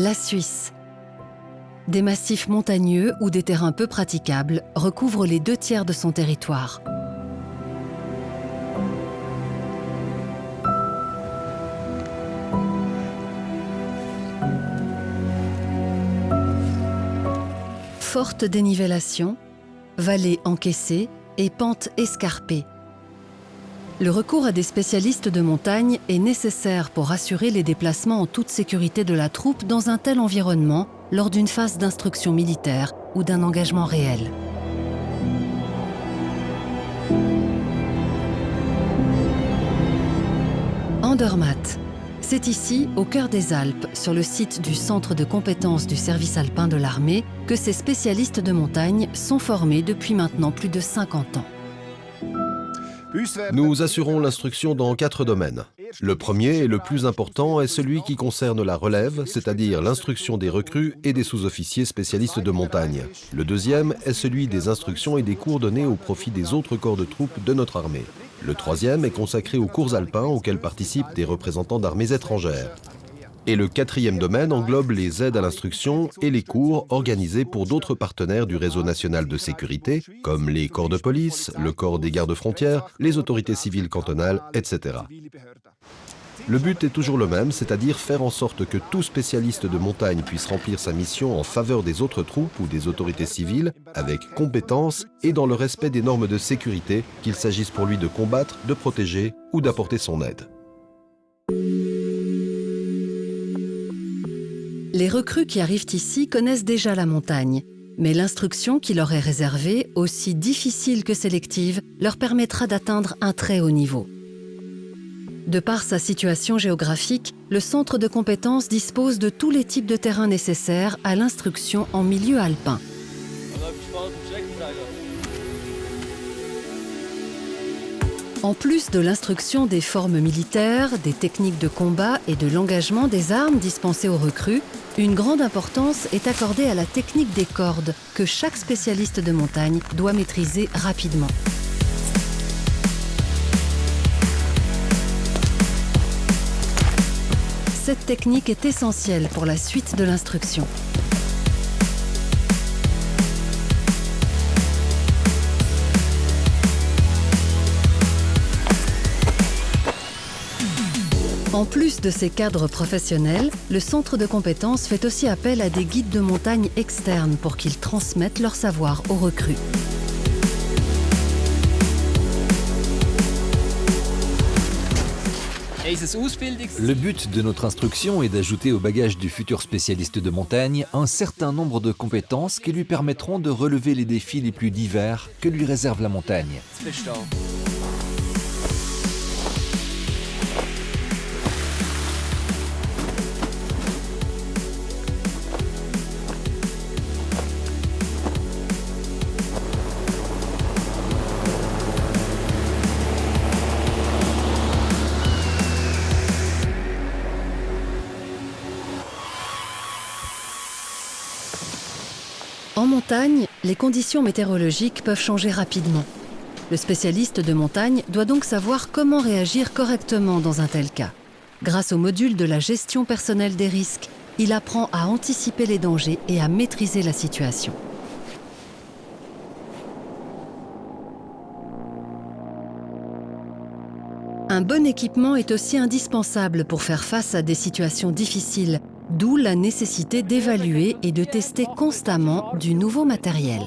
La Suisse. Des massifs montagneux ou des terrains peu praticables recouvrent les 2/3 de son territoire. Forte dénivellation, vallées encaissées et pentes escarpées. Le recours à des spécialistes de montagne est nécessaire pour assurer les déplacements en toute sécurité de la troupe dans un tel environnement lors d'une phase d'instruction militaire ou d'un engagement réel. Andermatt. C'est ici, au cœur des Alpes, sur le site du centre de compétences du service alpin de l'armée, que ces spécialistes de montagne sont formés depuis maintenant plus de 50 ans. Nous assurons l'instruction dans 4 domaines. Le premier et le plus important est celui qui concerne la relève, c'est-à-dire l'instruction des recrues et des sous-officiers spécialistes de montagne. Le deuxième est celui des instructions et des cours donnés au profit des autres corps de troupes de notre armée. Le troisième est consacré aux cours alpins auxquels participent des représentants d'armées étrangères. Et le quatrième domaine englobe les aides à l'instruction et les cours organisés pour d'autres partenaires du réseau national de sécurité, comme les corps de police, le corps des gardes-frontières, les autorités civiles cantonales, etc. Le but est toujours le même, c'est-à-dire faire en sorte que tout spécialiste de montagne puisse remplir sa mission en faveur des autres troupes ou des autorités civiles, avec compétence et dans le respect des normes de sécurité, qu'il s'agisse pour lui de combattre, de protéger ou d'apporter son aide. Les recrues qui arrivent ici connaissent déjà la montagne, mais l'instruction qui leur est réservée, aussi difficile que sélective, leur permettra d'atteindre un très haut niveau. De par sa situation géographique, le centre de compétences dispose de tous les types de terrains nécessaires à l'instruction en milieu alpin. En plus de l'instruction des formes militaires, des techniques de combat et de l'engagement des armes dispensées aux recrues, une grande importance est accordée à la technique des cordes que chaque spécialiste de montagne doit maîtriser rapidement. Cette technique est essentielle pour la suite de l'instruction. En plus de ces cadres professionnels, le centre de compétences fait aussi appel à des guides de montagne externes pour qu'ils transmettent leur savoir aux recrues. Le but de notre instruction est d'ajouter au bagage du futur spécialiste de montagne un certain nombre de compétences qui lui permettront de relever les défis les plus divers que lui réserve la montagne. En montagne, les conditions météorologiques peuvent changer rapidement. Le spécialiste de montagne doit donc savoir comment réagir correctement dans un tel cas. Grâce au module de la gestion personnelle des risques, il apprend à anticiper les dangers et à maîtriser la situation. Un bon équipement est aussi indispensable pour faire face à des situations difficiles, d'où la nécessité d'évaluer et de tester constamment du nouveau matériel.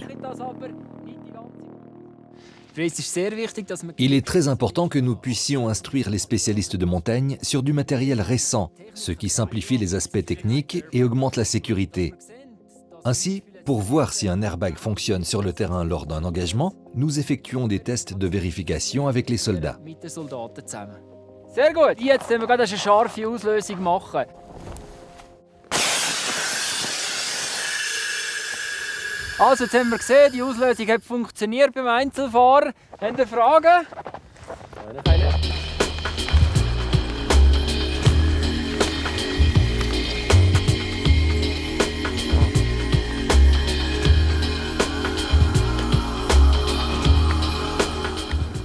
Il est très important que nous puissions instruire les spécialistes de montagne sur du matériel récent, ce qui simplifie les aspects techniques et augmente la sécurité. Ainsi, pour voir si un airbag fonctionne sur le terrain lors d'un engagement, nous effectuons des tests de vérification avec les soldats. Sehr gut, jetzt werden wir gerade eine scharfe Auslösung machen. Also, jetzt haben wir gesehen, die Auslösung hat funktioniert beim Einzelfahrer. Habt ihr Fragen?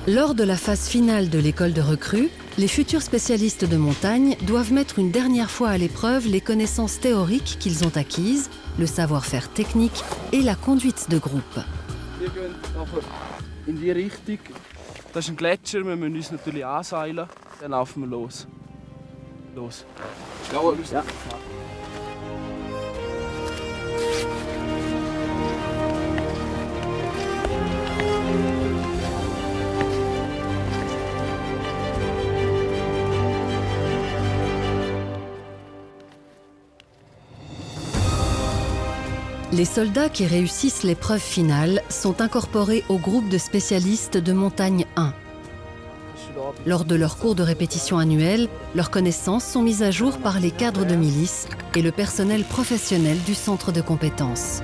Lors de la phase finale de l'école de recrues, Les futurs spécialistes de montagne doivent mettre une dernière fois à l'épreuve les connaissances théoriques qu'ils ont acquises, le savoir-faire technique et la conduite de groupe. Wir gehen nachher in die Richtung. Das ist ein Gletscher, wir müssen uns natürlich anseilen. Dann laufen wir los. Los. Ja. Les soldats qui réussissent l'épreuve finale sont incorporés au groupe de spécialistes de montagne 1. Lors de leurs cours de répétition annuels, leurs connaissances sont mises à jour par les cadres de milice et le personnel professionnel du centre de compétences.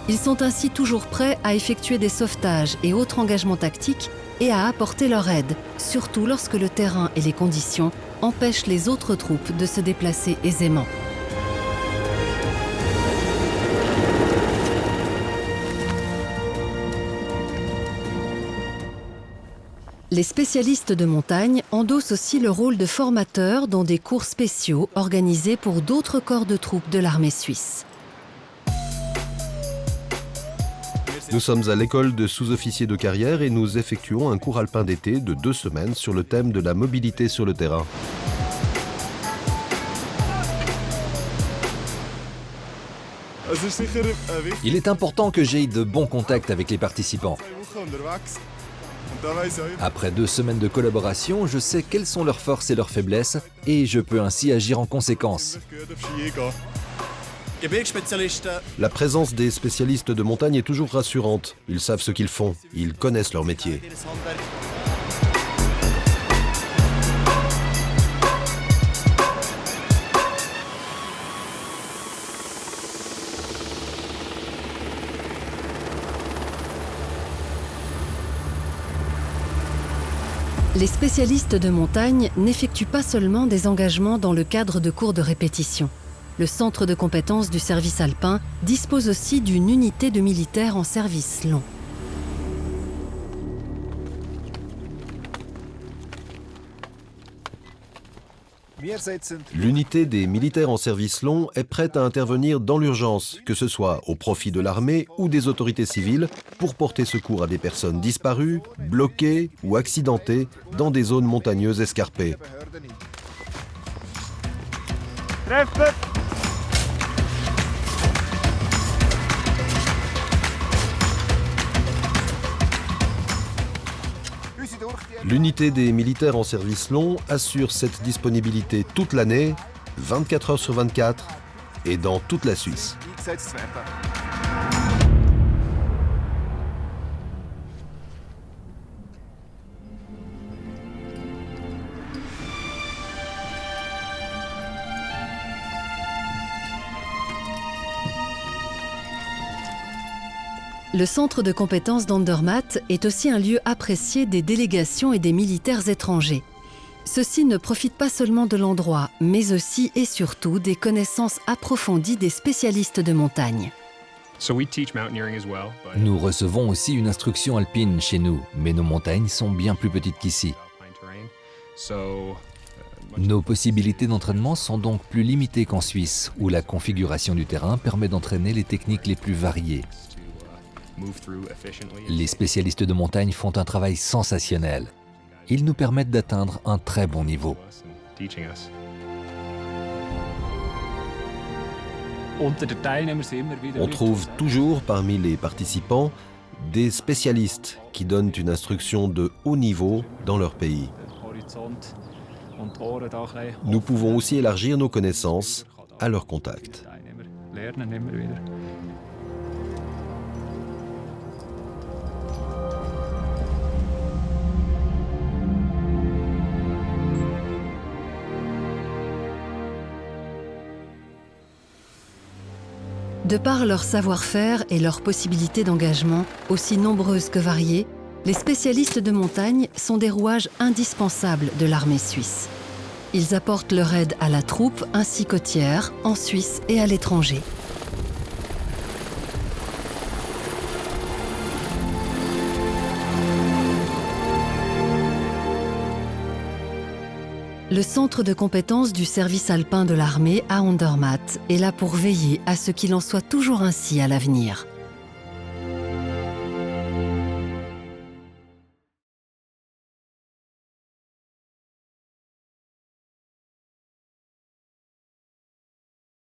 Ils sont ainsi toujours prêts à effectuer des sauvetages et autres engagements tactiques et à apporter leur aide, surtout lorsque le terrain et les conditions empêchent les autres troupes de se déplacer aisément. Les spécialistes de montagne endossent aussi le rôle de formateurs dans des cours spéciaux organisés pour d'autres corps de troupes de l'armée suisse. Nous sommes à l'école de sous-officiers de carrière et nous effectuons un cours alpin d'été de 2 semaines sur le thème de la mobilité sur le terrain. Il est important que j'aie de bons contacts avec les participants. Après 2 semaines de collaboration, je sais quelles sont leurs forces et leurs faiblesses et je peux ainsi agir en conséquence. La présence des spécialistes de montagne est toujours rassurante. Ils savent ce qu'ils font, ils connaissent leur métier. Les spécialistes de montagne n'effectuent pas seulement des engagements dans le cadre de cours de répétition. Le centre de compétences du service alpin dispose aussi d'une unité de militaires en service long. L'unité des militaires en service long est prête à intervenir dans l'urgence, que ce soit au profit de l'armée ou des autorités civiles, pour porter secours à des personnes disparues, bloquées ou accidentées dans des zones montagneuses escarpées. L'unité des militaires en service long assure cette disponibilité toute l'année, 24 heures sur 24, et dans toute la Suisse. Le centre de compétences d'Andermatt est aussi un lieu apprécié des délégations et des militaires étrangers. Ceux-ci ne profitent pas seulement de l'endroit, mais aussi et surtout des connaissances approfondies des spécialistes de montagne. Nous recevons aussi une instruction alpine chez nous, mais nos montagnes sont bien plus petites qu'ici. Nos possibilités d'entraînement sont donc plus limitées qu'en Suisse, où la configuration du terrain permet d'entraîner les techniques les plus variées. Les spécialistes de montagne font un travail sensationnel. Ils nous permettent d'atteindre un très bon niveau. On trouve toujours parmi les participants des spécialistes qui donnent une instruction de haut niveau dans leur pays. Nous pouvons aussi élargir nos connaissances à leur contact. De par leur savoir-faire et leurs possibilités d'engagement, aussi nombreuses que variées, les spécialistes de montagne sont des rouages indispensables de l'armée suisse. Ils apportent leur aide à la troupe ainsi qu'aux tiers, en Suisse et à l'étranger. Le centre de compétences du service alpin de l'armée à Andermatt est là pour veiller à ce qu'il en soit toujours ainsi à l'avenir.